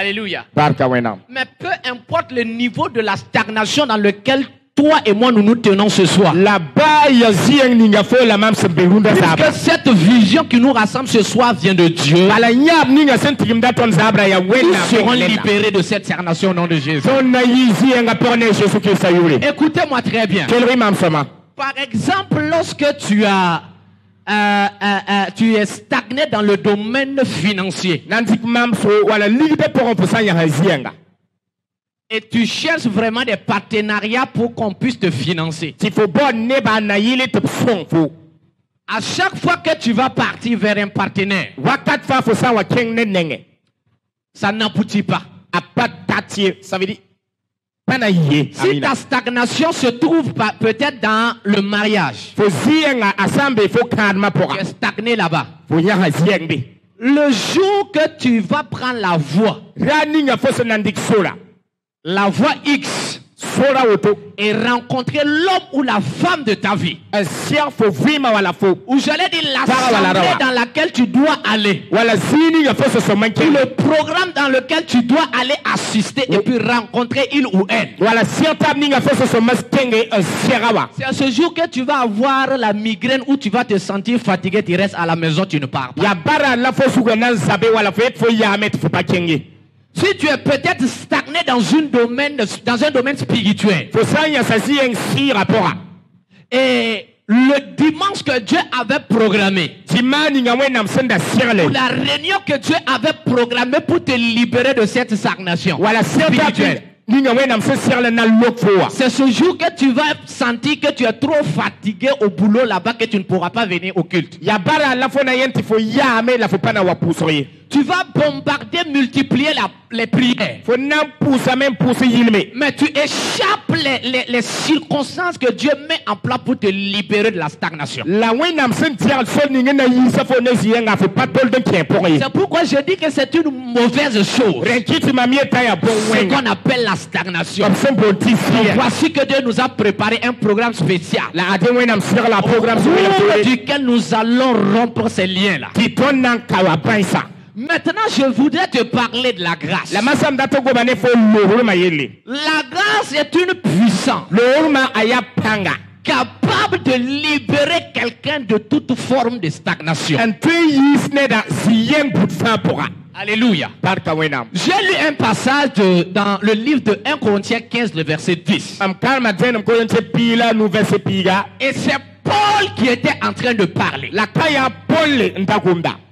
Alléluia. Mais peu importe le niveau de la stagnation dans lequel toi et moi nous nous tenons ce soir. Puisque cette vision qui nous rassemble ce soir vient de Dieu. Nous serons libérés de cette stagnation au nom de Jésus. Écoutez-moi très bien. Par exemple, lorsque tu es stagné dans le domaine financier et tu cherches vraiment des partenariats pour qu'on puisse te financer. À chaque fois que tu vas partir vers un partenaire, ça n'aboutit pas. Ça veut dire si ta stagnation se trouve peut-être dans le mariage, tu es stagné là-bas. Le jour que tu vas prendre la voie X, et rencontrer l'homme ou la femme de ta vie, ou j'allais dire l'assemblée dans laquelle tu dois aller, ou le programme dans lequel tu dois aller assister et puis rencontrer il ou elle, c'est à ce jour que tu vas avoir la migraine ou tu vas te sentir fatigué, tu restes à la maison, tu ne pars pas. Si tu es peut-être stagné dans un domaine spirituel, et le dimanche que Dieu avait programmé, la réunion que Dieu avait programmée pour te libérer de cette stagnation spirituelle, c'est ce jour que tu vas sentir que tu es trop fatigué au boulot là-bas, que tu ne pourras pas venir au culte. Tu vas bombarder, multiplier les prières. Mais tu échappes les circonstances que Dieu met en place pour te libérer de la stagnation. C'est pourquoi je dis que c'est une mauvaise chose, ce qu'on appelle la stagnation. Voici que Dieu nous a préparé un programme spécial duquel nous allons rompre ces liens-là. Maintenant, je voudrais te parler de la grâce. La grâce est une puissance capable de libérer quelqu'un de toute forme de stagnation. Alléluia. J'ai lu un passage dans le livre de 1 Corinthiens 15, le verset 10. Et c'est Paul qui était en train de parler.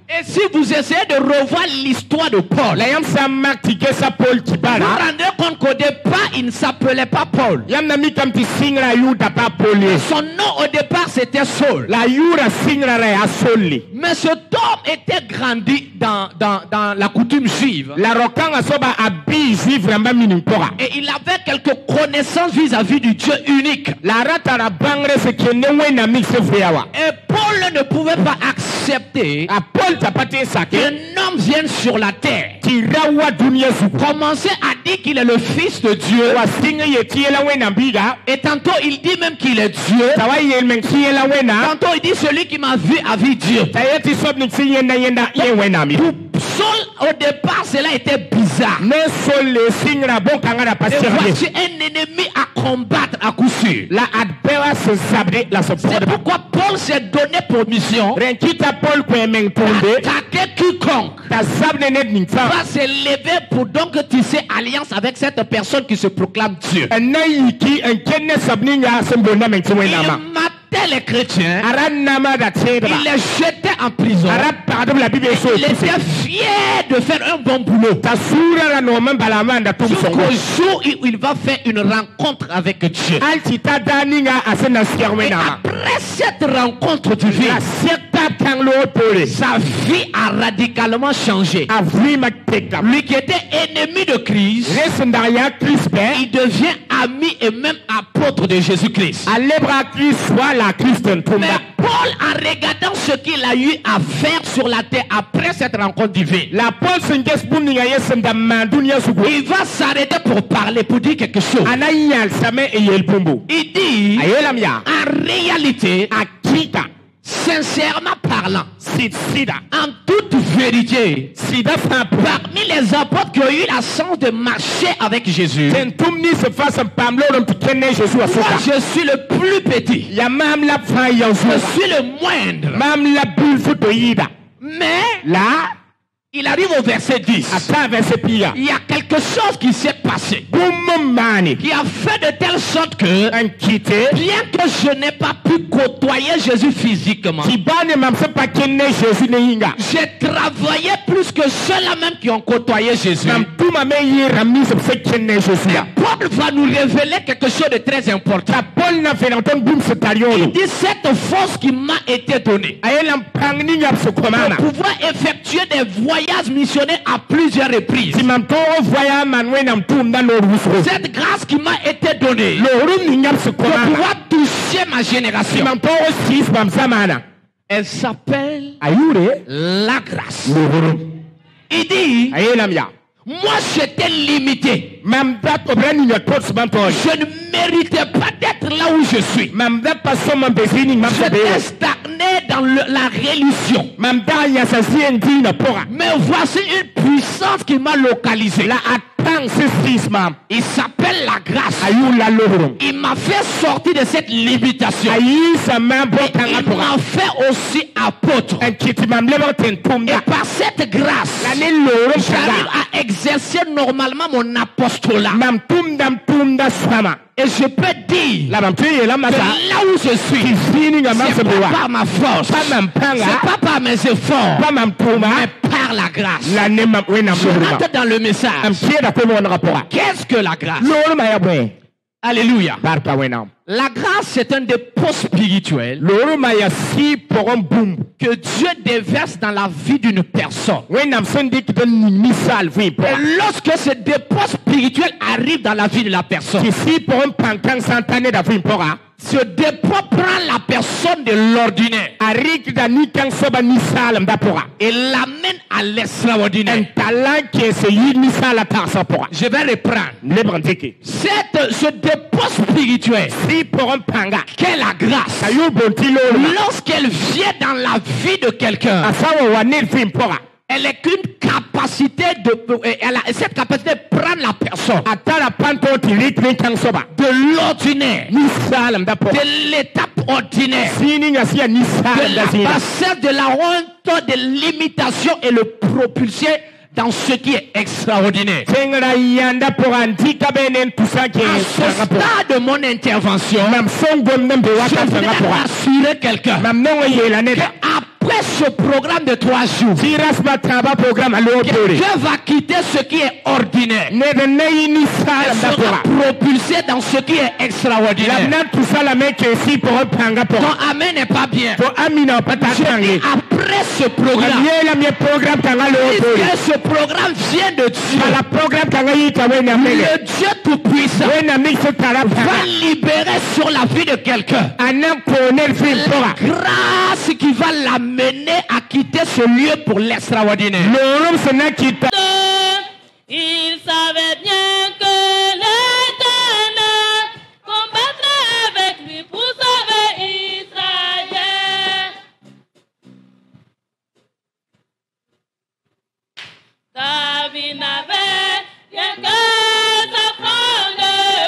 Et si vous essayez de revoir l'histoire de Paul, vous vous rendez compte qu'au départ, il ne s'appelait pas Paul. Son nom au départ, c'était Saul. Mais cet homme était grandi dans la coutume juive. Et il avait quelques connaissances vis-à-vis du Dieu unique. Et Paul ne pouvait pas accepter qu'un homme vienne sur la terre, commencer à dire qu'il est le fils de Dieu, et tantôt il dit même qu'il est Dieu, tantôt il dit celui qui m'a vu a vu Dieu. Pour Saul, au départ, cela était bizarre. Et voici un ennemi à combattre à coup sûr. C'est pourquoi Paul s'est donné pour mission d'attaquer quiconque va s'élever pour donc tisser alliance avec cette personne qui se proclame Dieu. Il matait les chrétiens, il les jetait en prison, il était fier de faire un bon boulot jusqu'au jour où il va faire une rencontre avec Dieu. Et après cette rencontre divine, sa vie a radicalement changé. Lui qui était ennemi de Christ, il devient ami et même apôtre de Jésus-Christ. Mais Paul, en regardant ce qu'il a eu à faire sur la terre après cette rencontre divine, il va s'arrêter pour parler, pour dire quelque chose. Il dit, en réalité, sincèrement parlant, en toute vérité, parmi les apôtres qui ont eu la chance de marcher avec Jésus, moi je suis le plus petit, je suis le moindre. Mais là, il arrive au verset 10. Il y a quelque chose qui s'est passé, qui a fait de telle sorte que, bien que je n'ai pas pu côtoyer Jésus physiquement, j'ai travaillé plus que ceux-là même qui ont côtoyé Jésus. Paul va nous révéler quelque chose de très important. Il dit, cette force qui m'a été donnée pour pouvoir effectuer des voyages missionnaires à plusieurs reprises. Cette grâce qui m'a été donnée pour pouvoir toucher ma génération, elle s'appelle la grâce. Il dit, moi j'étais limité. Je ne méritais pas d'être là où je suis. J'étais stagné dans la religion. Mais voici une puissance qui m'a localisé. Il s'appelle la grâce. Il m'a fait sortir de cette limitation. Il m'a fait aussi apôtre. Et par cette grâce, j'arrive à exercer normalement mon apostolat. Et je peux dire que là où je suis, c'est pas par ma force, c'est pas par mes efforts, mais par la grâce. Je rentre dans le message. Qu'est-ce que la grâce? Alléluia. La grâce, c'est un dépôt spirituel que Dieu déverse dans la vie d'une personne. Et lorsque ce dépôt spirituel arrive dans la vie de la personne, ce dépôt prend la personne de l'ordinaire et l'amène à l'extraordinaire. Je vais reprendre. Ce dépôt spirituel qu'est la grâce, lorsqu'elle vient dans la vie de quelqu'un, elle est qu'une capacité cette capacité de prendre la personne de l'ordinaire, de l'étape ordinaire, de la bassesse de la honte, de l'imitation et le propulser dans ce qui est extraordinaire. À ce stade de mon intervention, je voudrais rassurer quelqu'un après ce programme de 3 jours, quelqu'un va quitter ce qui est ordinaire et sera propulsé dans ce qui est extraordinaire. Ton amen n'est pas bien. Je dis après ce programme, ce programme vient de Dieu. Le Dieu Tout-Puissant va libérer sur la vie de quelqu'un la grâce qui va l'amener à quitter ce lieu pour l'extraordinaire. Il savait bien que l'Éternel combattrait avec lui pour sauver Israël. David n'avait rien que sa fronde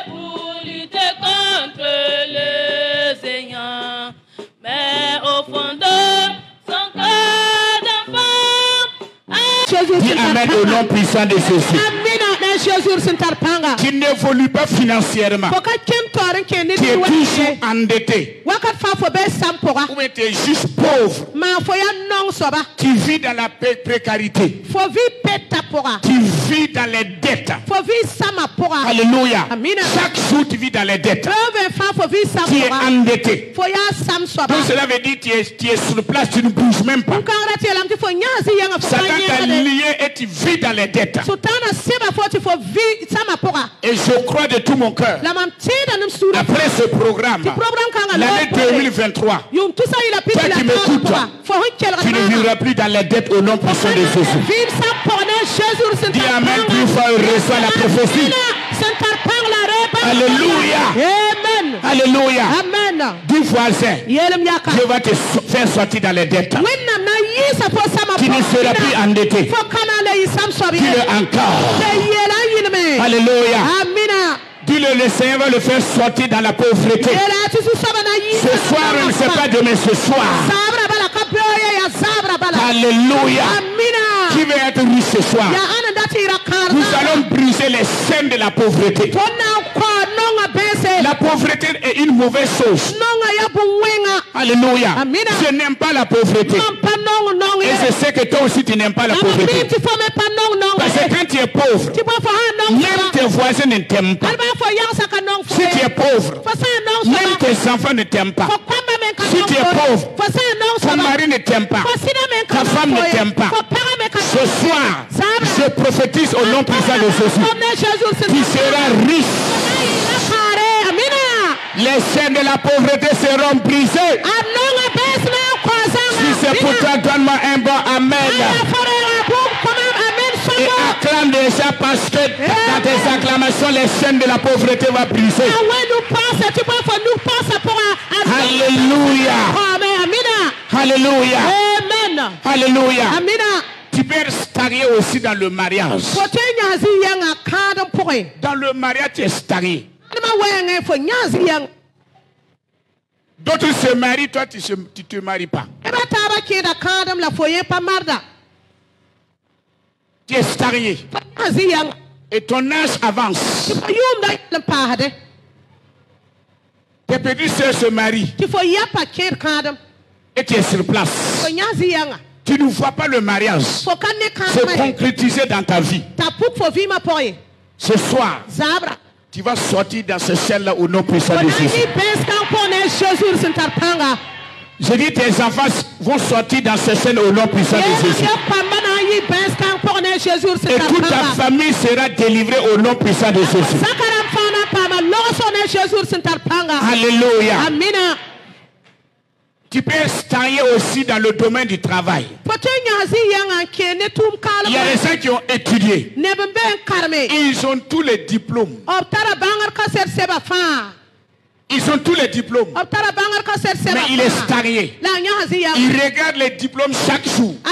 pour lutter contre le Seigneur. Mais au fond de son cœur d'enfant, dis amen au nom puissant de Jésus. Qui n'évolue pas financièrement. tu es toujours endetté. Ou bien tu es juste pauvre. Tu vis dans la précarité. Tu vis dans les dettes. Alléluia. Chaque jour tu vis dans les dettes. Tu es endetté. Donc cela veut dire que tu es sur place, tu ne bouges même pas. Satan t'a lié et tu vis dans les dettes. Et je crois de tout mon cœur, après ce programme, l'année 2023, toi qui m'écoutes, tu ne vivras plus dans les dettes au nom puissant de Jésus. Dis amen, plus fort, reçois la prophétie. Alléluia. Amen. Alléluia. Amen. Dis voisin, je vais te faire sortir dans les dettes. Tu ne seras plus endetté. Tu es encore. Alléluia. Dis-le, le Seigneur va le faire sortir dans la pauvreté. Ce soir, on ne sait pas demain, ce soir. Alléluia. Qui veut être riche ce soir? Nous allons briser les chaînes de la pauvreté. La pauvreté est une mauvaise chose. Alléluia. Je n'aime pas la pauvreté. Et je sais que toi aussi tu n'aimes pas la pauvreté. Parce que quand tu es pauvre, même tes voisins ne t'aiment pas. Si tu es pauvre, même tes enfants ne t'aiment pas. Si tu es pauvre, ton mari ne t'aime pas. Ta femme ne t'aime pas. Ce soir, je prophétise au nom puissant de Jésus. Tu seras riche. Les chaînes de la pauvreté seront brisées. Si c'est pour toi, donne-moi un bon amen. Et acclame déjà parce que dans tes acclamations, les chaînes de la pauvreté vont briser. Alléluia. Alléluia. Alléluia. Tu peux starier aussi dans le mariage. Dans le mariage, tu es starié. D'autres se marient, toi tu ne te maries pas. Tu es starié. Et ton âge avance. Tes petites soeurs se marient. Et tu es sur place. Tu ne vois pas le mariage se concrétiser dans ta vie. Ce soir, tu vas sortir dans ce ciel-là au nom puissant de Jésus. Je dis tes enfants vont sortir dans ce ciel au nom puissant de Jésus. Et toute ta famille sera délivrée au nom puissant de Jésus. Alléluia. Tu peux stagner aussi dans le domaine du travail. Il y a des gens qui ont étudié. Ils ont tous les diplômes. Ils ont tous les diplômes. Mais il est stagné. Il regarde les diplômes chaque jour. Il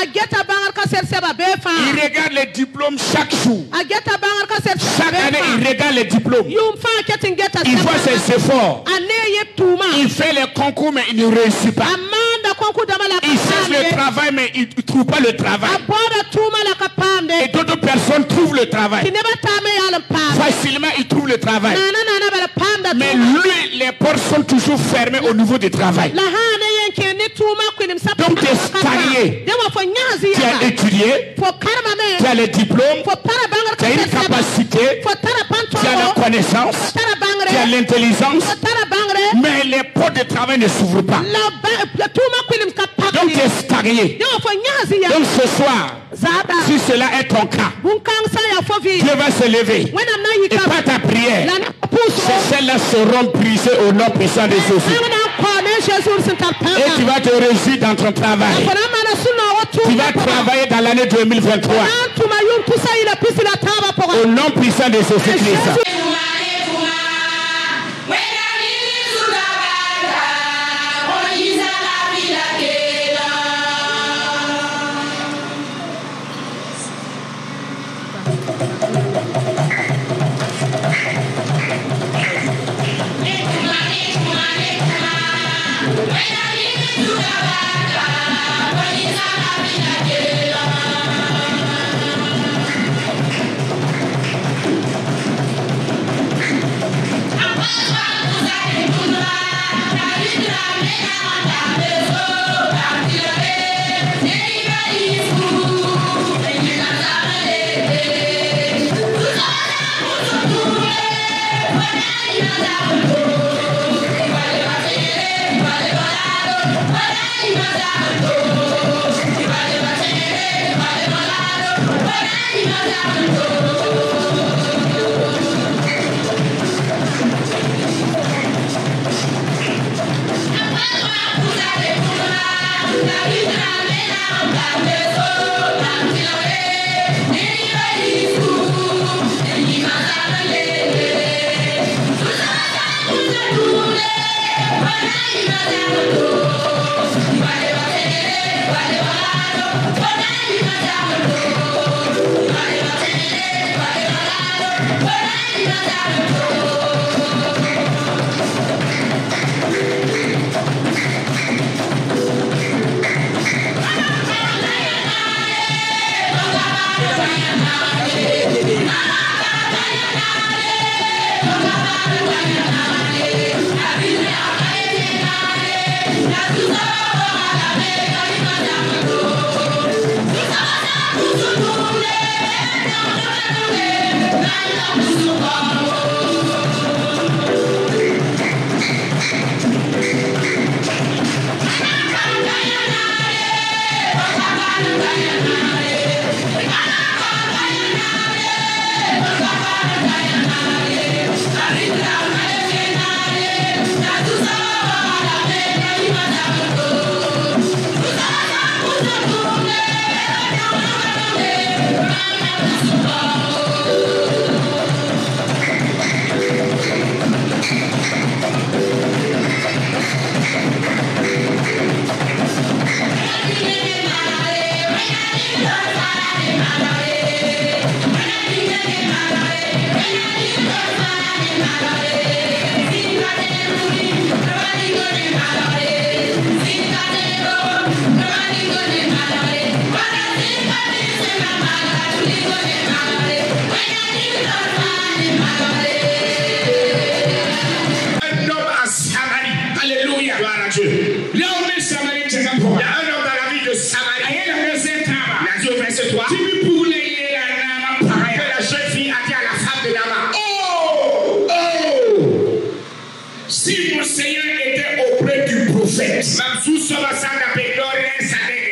regarde les diplômes chaque jour. Chaque année, il regarde les diplômes. Il voit ses efforts. Il fait les concours, mais il ne réussit pas. Il cherche le travail, mais il ne trouve pas le travail. Et d'autres personnes trouvent le travail. Facilement, ils trouvent le travail. Mais lui, les portes sont toujours fermées au niveau du travail. Donc tu es stagné. Tu as étudié, tu as les diplômes, tu as une capacité, tu as la connaissance, tu as l'intelligence, mais les portes de travail ne s'ouvrent pas. Donc tu es stagné. Donc ce soir, si cela est ton cas, Dieu va se lever. Et par ta prière, ces chaînes-là seront brisées au nom puissant de Jésus. Et tu vas te réjouir dans ton travail. Tu vas travailler dans l'année 2023. Au nom puissant de Jésus-Christ.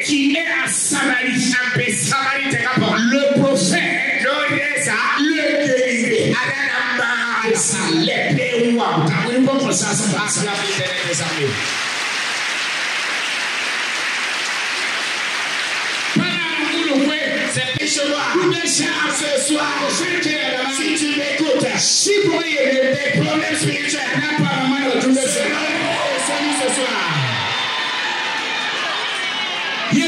Qui est à Samarie, le prophète, le guerrier, ce soir, si tu m'écoutes, si pour y avoir des problèmes spirituels, n'a pas mal de ce soir.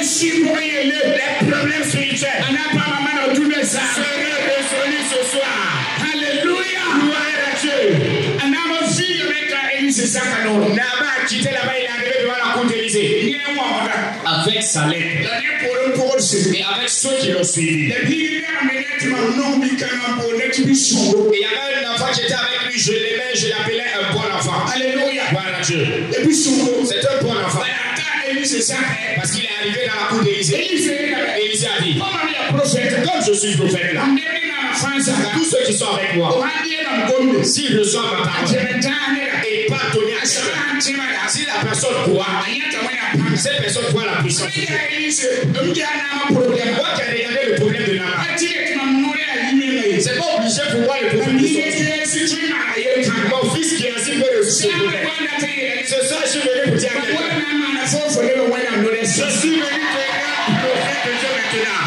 Si pour y avoir des problèmes spirituels, n'a pas mal de ça. Résolu ce soir. Alléluia. Gloire à Dieu. On a vu avec Élysée Sakano. N'a quitté là-bas, il est arrivé devant la cour d'Élysée. Avec sa lettre. Et avec ceux qui l'ont suivi. Et il y avait un enfant qui était avec lui, je l'aimais, je l'appelais un bon enfant. Alléluia. Voilà Dieu. Et puis c'est un bon enfant. Parce qu'il est arrivé dans la cour d'Élysée. Élysée a dit, comme je suis prophète là, tous ceux qui sont avec moi, s'ils reçoivent ma parole et pas donner à quelqu'un, si la personne croit, cette personne croit la puissance de Dieu. Moi qui ai regardé le problème de Naaman, c'est pas obligé pour moi le problème de mon fils qui est ainsi peut réussir ce problème. Ce soir, je suis venu pour dire à quelqu'un, je suis venu pour dire prophète de Dieu maintenant.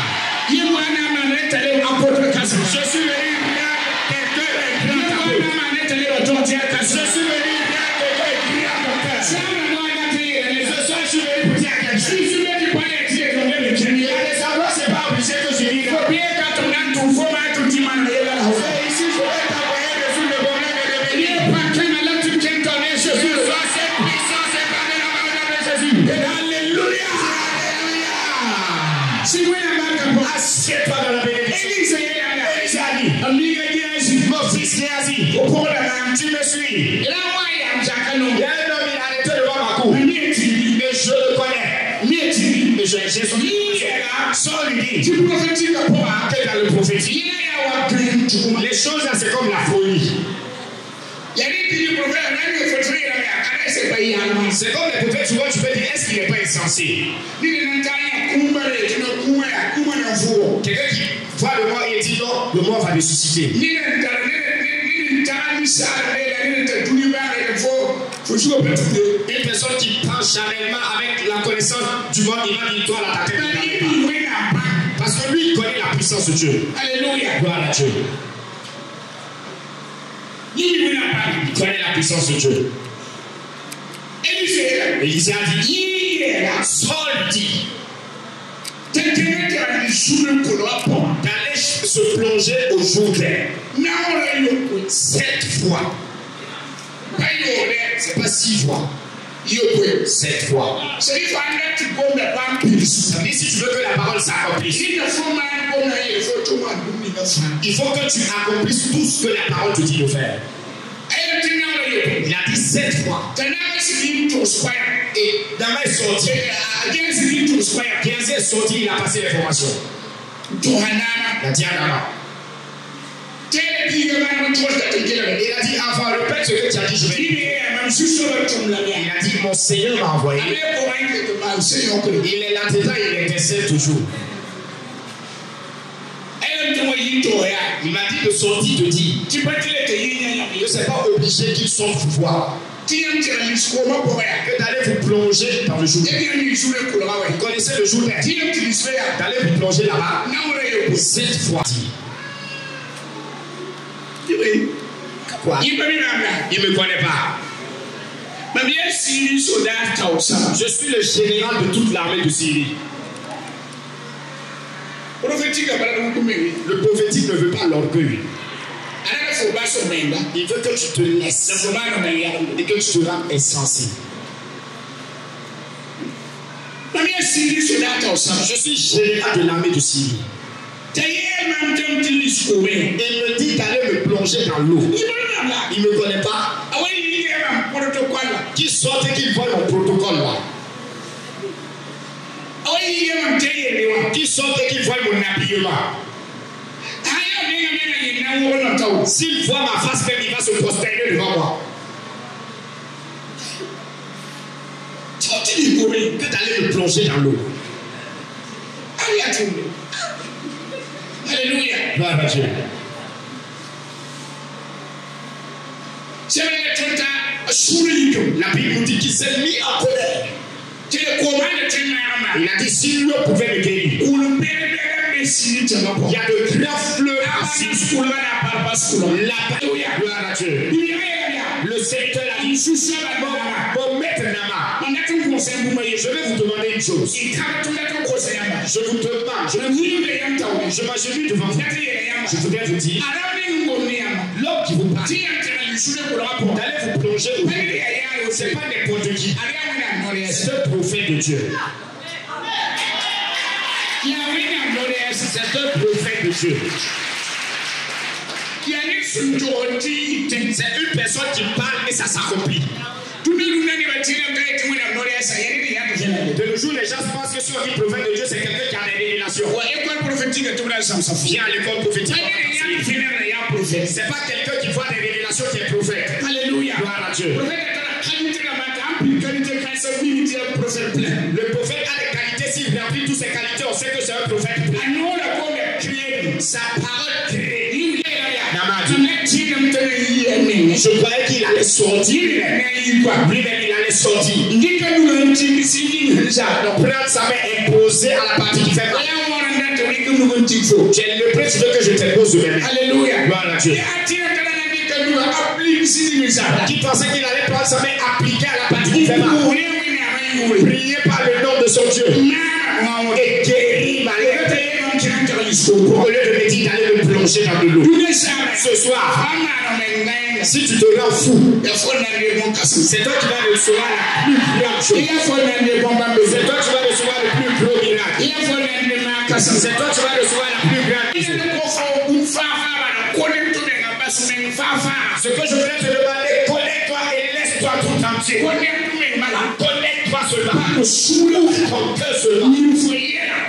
Je suis venu assieds-toi dans la bénédiction. Élysée a dit, mon fils Géasi, au port de la tu me suis. Et là, moi, il y a un homme, il a arrêté devant ma cour. Et je le connais. Et j'ai son dit, sans lui dire, tu prophétiques pour moi, dans le prophétique. Les choses là, c'est comme la folie. C'est comme les prophètes, tu vois, tu peux dire, est-ce qu'il n'est pas insensé? Quelqu'un qui voit le mort et dit non, le mort va ressusciter. Une personne qui pense charnellement avec la connaissance du monde, il va dire toi la tête. Parce que lui, il connaît la puissance de Dieu. Alléluia. Gloire à Dieu. Il connaît la puissance de Dieu. Élysée a dit, Saul dit, d'aller se plonger au Jourdain 7 fois. C'est pas 6 fois. 7 fois. Ça veut dire si tu veux que la parole s'accomplisse, il faut que tu accomplisses tout ce que la parole te dit de faire. Il a dit 7 fois. Et Damas est sorti. 15 est sorti, il a passé l'information. Il a dit à Nana. Il a dit avant, répète ce que tu as dit, je vais. Il a dit, mon Seigneur m'a envoyé. Il est là-dedans, il intercède toujours. Il m'a dit de sortir, de dire. Tu ne sais pas obligé qu'ils sont pouvoir. Que d'aller vous plonger dans le jour. Vous connaissez le jour d'aller vous plonger là-bas. Cette fois-ci. Quoi? Il ne me connaît pas. Je suis le général de toute l'armée de Syrie. Le prophétique ne veut pas l'orgueil. Il veut que tu te laisses et que tu te rendes insensé. Je suis général de l'armée de Syrie. Et il me dit d'aller me plonger dans l'eau. Il ne me connaît pas. Qu'il sorte et qu'il voit mon protocole là. Qu'il sorte et qu'il voit mon habillement. S'il voit ma face même, il va se prosterner devant moi. Que d'aller me plonger dans l'eau. Alléluia. Gloire à Dieu. La Bible nous dit qu'il s'est mis en colère. Il a dit si l'eau pouvait me guérir. Il y a de grands fleuves assis. Gloire à Dieu. Le Seigneur a dit mon maître Nama, je vais vous demander une chose. Je vous demande, je m'agenouille devant vous. Je voudrais vous dire, l'homme qui vous parle, d'aller vous plonger au milieu, ce n'est pas n'importe qui. C'est un prophète de Dieu. C'est un prophète de Dieu. C'est une personne qui parle et ça s'accomplit. De nos jours, les gens pensent que si on dit prophète de Dieu, c'est quelqu'un qui a des révélations. Viens à l'école prophétique. C'est pas quelqu'un qui voit des révélations qui est prophète. Alléluia. Gloire à Dieu. Le prophète a des qualités, s'il remplit toutes ses qualités, on sait que c'est un prophète. Sa parole crée. Je croyais qu'il allait sortir. Lui-même, il allait sortir. Prendre sa main et poser à la partie qui fait mal. Tu es le prêtre, tu veux que je te pose de mes mains. Alléluia. Gloire à Dieu. Qui pensait qu'il allait prendre sa main et appliquer à la partie qui fait mal. Prier par le nom de son Dieu. Et guérir malade. Au lieu de me dire d'aller me plonger dans de l'eau. Ce soir, si tu te rends fou, c'est toi qui vas recevoir la plus grande chose. C'est toi qui vas recevoir le plus gros miracle. C'est toi qui vas recevoir la plus grande chose. Ce que je voulais te demander, connecte-toi et laisse-toi tout entier. Connecte-toi seulement. Ton cœur seulement.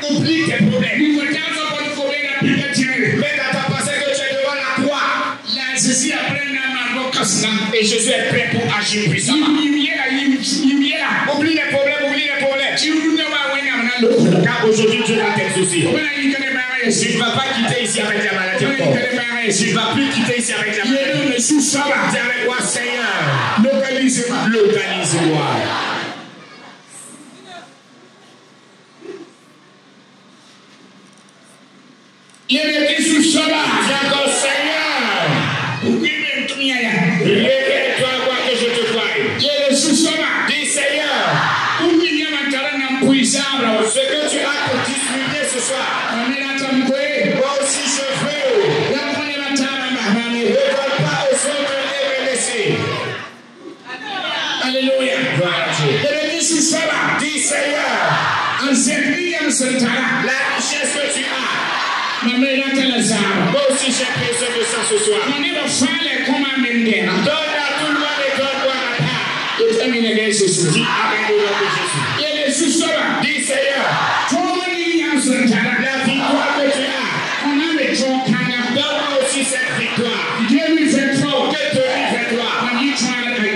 Oublie tes problèmes. Mais dans ta pensée que tu es devant la croix. Et Jésus est prêt pour agir puissamment. Oublie les problèmes, oublie les problèmes. Car aujourd'hui Dieu va t'exaucer. Tu ne vas pas quitter ici avec la maladie encore. Tu ne vas plus quitter ici avec la maladie. Dis avec moi, Seigneur, localise-moi. Il est dit sous cela. Dis encore, Seigneur, réveille-toi, moi que je te croie. Il est sous cela. Dis, Seigneur, ce que tu as pour distribuer ce soir. Moi aussi je veux. Ne donne pas aux autres et me laisser. Alléluia. Il est dit sous cela. Dis, Seigneur, la richesse que tu as. Moi aussi j'ai besoin de ça ce soir. Donne à tout le monde et donne-moi ma part. Dis Amen au nom de Jésus. Dis Seigneur, la victoire que tu as. Donne-moi aussi cette victoire. Que te victoire.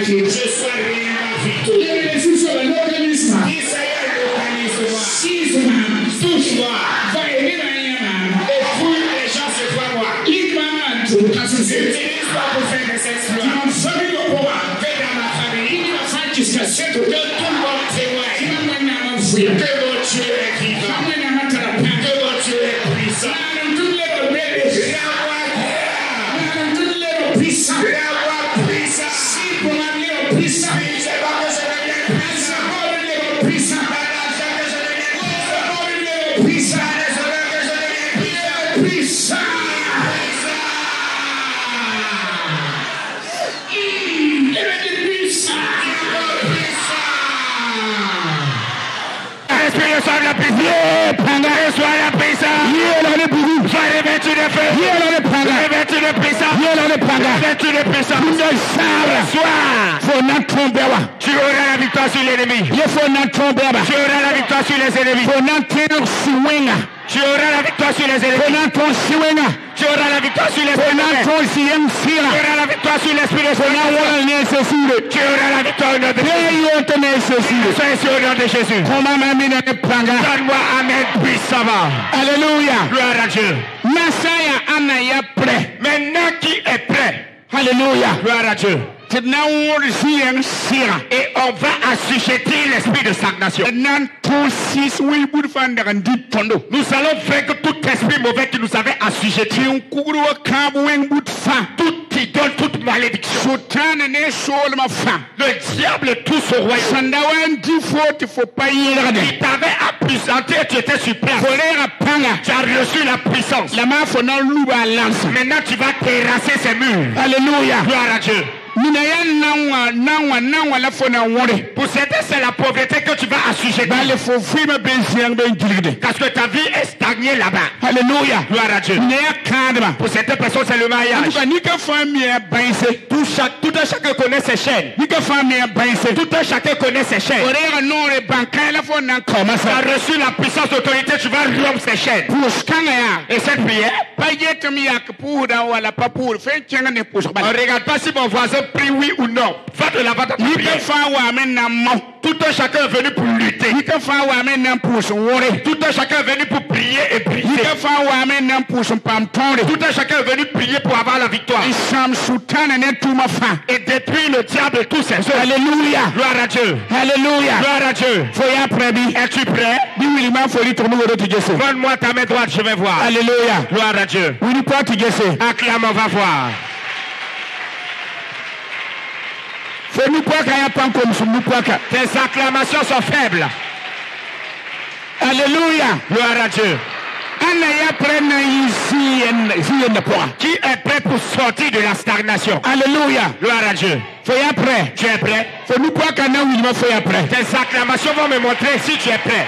Je sois réellement victorieux. Touche-moi. Et fouille les gens sur toi, moi. Utilise-moi pour faire des exploits. Que dans ma famille, que tout le monde témoigne que mon Dieu est vivant, que mon Dieu est puissant. Sois la puissance, sois la puissance, sois revêtu de feu, revêtu de puissance, revêtu de puissance. Tu auras la victoire sur l'ennemi. Tu auras la victoire sur les ennemis. Tu auras la victoire sur les ennemis. Tu auras la victoire sur les ennemis. Tu auras la victoire sur l'esprit de Satan. Tu auras la victoire au nom de Jésus. Sois au nom de Jésus. Donne-moi amen puissamment. Alléluia. Gloire à Dieu. Maintenant qui est prêt? Alléluia. Gloire à Dieu. Et on va assujettir l'esprit de stagnation. Nous allons vaincre tout esprit mauvais qui nous avait assujettis. Toute idole, toute malédiction. Le diable et tout son royaume. Il t'avait appuyanté et tu étais sur place. Tu as reçu la puissance. Maintenant tu vas terrasser ces murs. Alléluia. Gloire à Dieu. Pour certains, c'est la pauvreté que tu vas assujettir. Parce que ta vie est stagnée là-bas. Alléluia. Gloire à Dieu. Pour certaines personnes, c'est le mariage. Tout un chacun connaît ses chaînes. Tout un chacun connaît ses chaînes. Tu as reçu la puissance d'autorité, tu vas rompre ses chaînes. Et cette prière, on ne regarde pas si mon voisin prie oui ou non. Va de l'avant dans ta prière. Tout un chacun est venu pour lutter. Tout un chacun est venu pour prier et prier. Tout un chacun est venu prier pour avoir la victoire. Et détruire le diable et tous ses œuvres. Alléluia. Gloire à Dieu. Alléluia. Gloire à Dieu. Es-tu prêt? Donne-moi ta main droite, je vais voir. Alléluia. Gloire à Dieu. Acclame, on va voir. Tes acclamations sont faibles. Alléluia. Gloire à Dieu. Qui est prêt pour sortir de la stagnation? Alléluia. Gloire à Dieu. Tu es prêt? Tes acclamations vont me montrer si tu es prêt.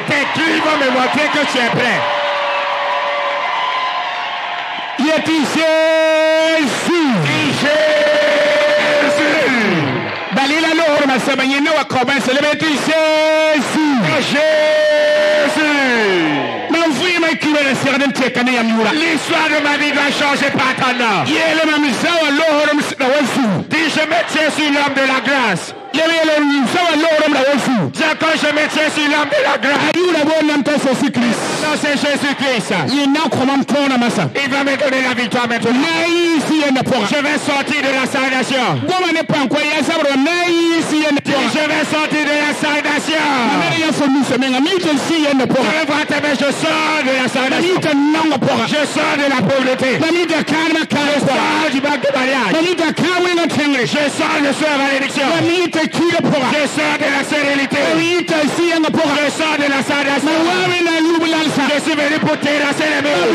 Tes cris vont me montrer que tu es prêt. L'histoire de ma vie va changer par ton nom. Dis, je me tiens sur l'homme de la grâce. Dis quand je me tiens sur l'homme de la grâce. Non, c'est Jésus-Christ. Il va me donner la victoire maintenant. Je vais sortir de la stagnation. Je vais sortir de la stagnation. Je vais voir tes mains, je sors de la stagnation. Je sors de la pauvreté. Je sors du bac de mariage. Je sors de la malédiction. Je sors de la sérénité. Je sors de la stagnation. Je suis venu pour terrasser les murs.